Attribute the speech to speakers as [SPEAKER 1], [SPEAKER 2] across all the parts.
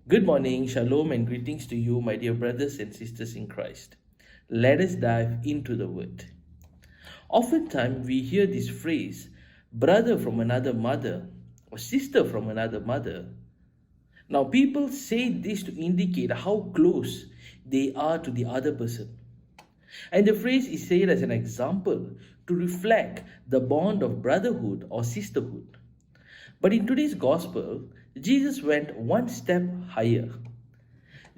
[SPEAKER 1] Good morning, shalom, and greetings to you, my dear brothers and sisters in Christ. Let us dive into the word. Oftentimes, we hear this phrase, brother from another mother, or sister from another mother. Now, people say this to indicate how close they are to the other person. And the phrase is said as an example to reflect the bond of brotherhood or sisterhood. But in today's gospel, Jesus went one step higher.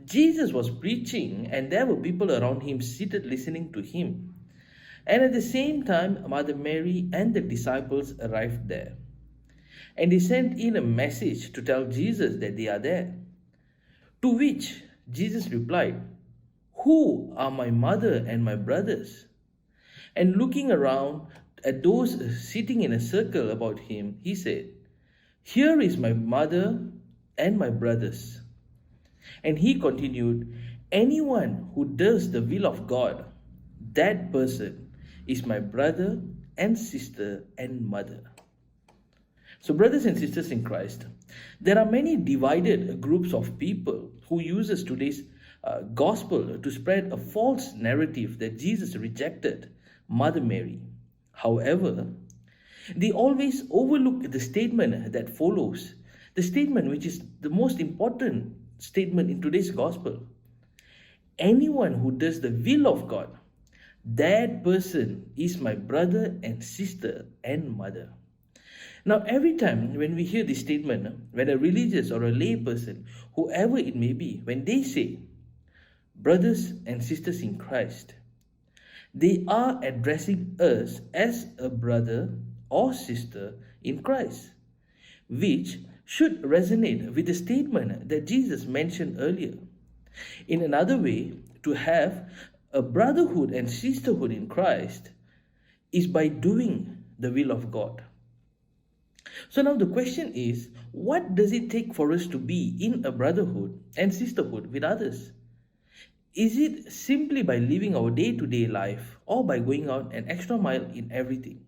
[SPEAKER 1] Jesus was preaching, and there were people around him seated listening to him. And at the same time, Mother Mary and the disciples arrived there. And they sent in a message to tell Jesus that they are there. To which Jesus replied, "Who are my mother and my brothers?" And looking around at those sitting in a circle about him, he said, "Here is my mother and my brothers." And he continued, "Anyone who does the will of God, that person is my brother and sister and mother." So, brothers and sisters in Christ, there are many divided groups of people who uses today's gospel to spread a false narrative that Jesus rejected Mother Mary. However, they always overlook the statement that follows, the statement which is the most important statement in today's gospel. Anyone who does the will of God, that person is my brother and sister and mother. Now, every time when we hear this statement, when a religious or a lay person, whoever it may be, when they say, brothers and sisters in Christ, they are addressing us as a brother or sister in Christ, which should resonate with the statement that Jesus mentioned earlier. In another way, to have a brotherhood and sisterhood in Christ is by doing the will of God. So now the question is, what does it take for us to be in a brotherhood and sisterhood with others? Is it simply by living our day-to-day life or by going out an extra mile in everything?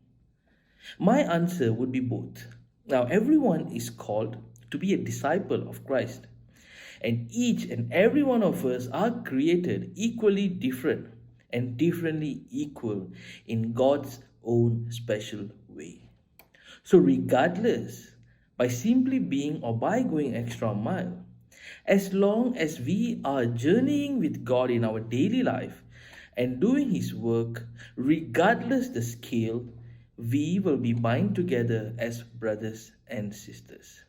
[SPEAKER 1] My answer would be both. Now, everyone is called to be a disciple of Christ, and each and every one of us are created equally different and differently equal in God's own special way. So regardless, by simply being or by going extra mile, as long as we are journeying with God in our daily life and doing His work, regardless the scale, we will be bind together as brothers and sisters.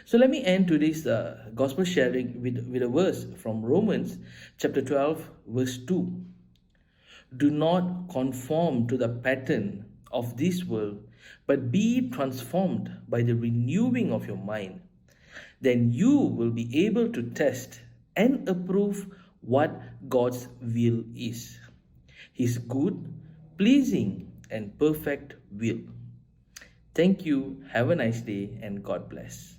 [SPEAKER 1] So let me end today's gospel sharing with a verse from Romans chapter 12, verse 2. Do not conform to the pattern of this world, but be transformed by the renewing of your mind. Then you will be able to test and approve what God's will is, His good, pleasing, and perfect will. Thank you. Have a nice day and God bless.